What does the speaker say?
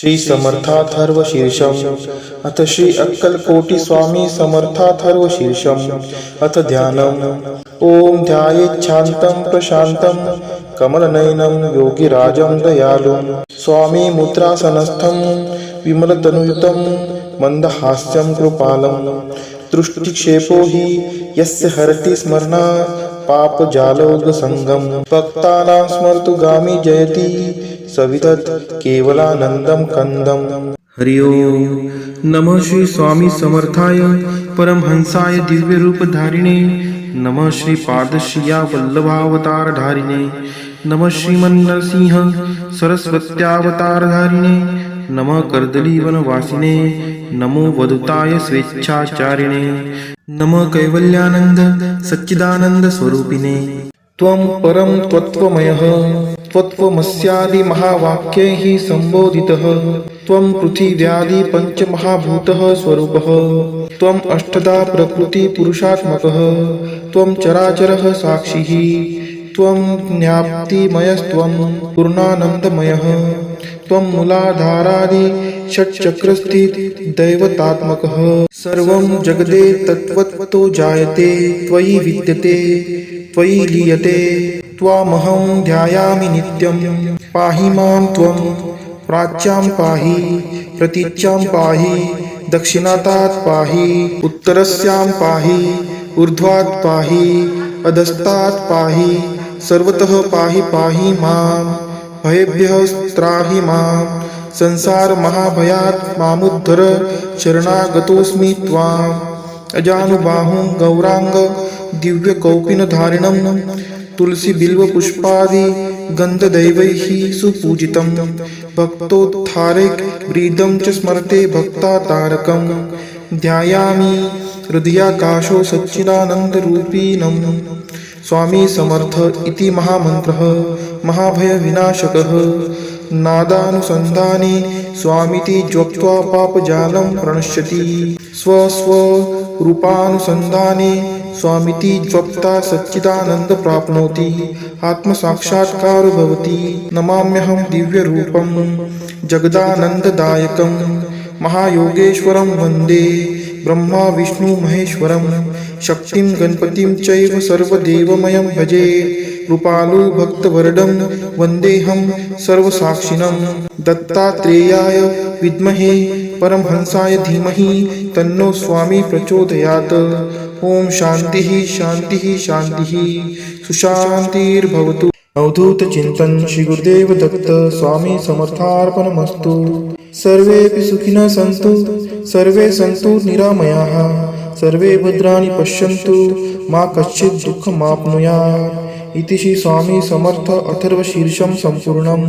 श्री समर्थाथर्व शीर्षम अथ श्री अक्कलकोटि स्वामी समर्थाथर्व शीर्षम अथ ध्यानम। ओम ध्यायेच्छान्तं प्रशान्तं कमलनयनं योगिराजं दयालुं स्वामी मुद्रासनस्थं विमलतनुयुतं मंदहास्यं कृपालं दृष्टिक्षेपो हि यस्य हरति स्मरणा पापजालोगसंगम भक्तानां स्मर्तु गामी जयति सविदत् केवलानंदम कंदम। हरि ओम नमः श्री स्वामी समर्थाय परमहंसाय दिव्य रूप धारिणे नमः श्री पादश्रिया वल्लभावतार धारिणे नमः श्रीमन नरसिंह सरस्वत्यावतार धारिणे नमः कर्दलीवन वासिने नमो वदुताय स्वेच्छाचारिणे नमः कैवल्यानंद सच्चिदानंद स्वरूपिणे त्वं परम तत्त्वमयः त्वत्त्वमस्यादि महावाक्यैः संबोधितः त्वं पृथिव्यादि पंचमहाभूतः स्वरूपः त्वं अष्टधा प्रकृति पुरुषात्मकः त्वं चराचरः साक्षिः त्वं ज्ञाप्तिमयस्त्वं पूर्णानन्दमयः त्वं मूलाधारादि षट्चक्रस्थित दैवतात्मकः सर्वं जगदे तत्त्वतो जायते त्वयि विद्यते त्वयि लीयते त्वामहं ध्यायामि नित्यं पाहि मां त्वं प्राच्यां पाहि प्रतीच्यां पाहि दक्षिणातात् पाहि उत्तरस्यां पाहि ऊर्ध्वात् पाहि अधस्तात् पाहि सर्वतः पाहि पाहि मां भयेभ्यः त्राहि मां संसार महाभयात् मामुद्धर शरणागतोऽस्मि त्वाम् अजानुबाहुं गौरांग दिव्य कौपीनधारिणं तुलसी बिल्व पुष्पादि गंधदैवैः सुपूजितं भक्तोद्धारक ब्रीदं च स्मरते भक्ता तारकं ध्यायामि हृदयाकाशो सच्चिदानन्दरूपिणं स्वामी समर्थ इति महामन्त्रः महाभय विनाशकः नादानुसन्धाने स्वामीति ज्ञप्त्वा पापजालं प्रणश्यति स्वस्वरूपानुसन्धाने स्वामीति ज्ञप्ता सच्चिदानंद प्राप्नोति आत्मसाक्षात्कार भवति। नमाम्यहं दिव्यरूपं जगदानन्ददायकं महायोगेश्वरं वन्दे ब्रह्मा विष्णु महेश्वरं शक्तिं गणपतिं चैव सर्वदेवमयं भजे कृपालु भक्तवरदं वन्देऽहं सर्वसाक्षिणं दत्तात्रेयाय विद्महे परमहंसाय धीमहि तन्नो स्वामी प्रचोदयात्। ओम शांतिः शांतिः शांतिः सुशांतिर्भवतु। अवधूत चिंतन श्री गुरुदेव दत्त स्वामी समर्थार्पणमस्तु। सर्वेपि सुखिनः सन्तु सर्वे सन्तु निरामयाः सर्वे भद्राणि पश्यन्तु मा कश्चित् दुःखमाप्नुयात् इति श्री स्वामी समर्थ अथर्व शीर्षं संपूर्णम्।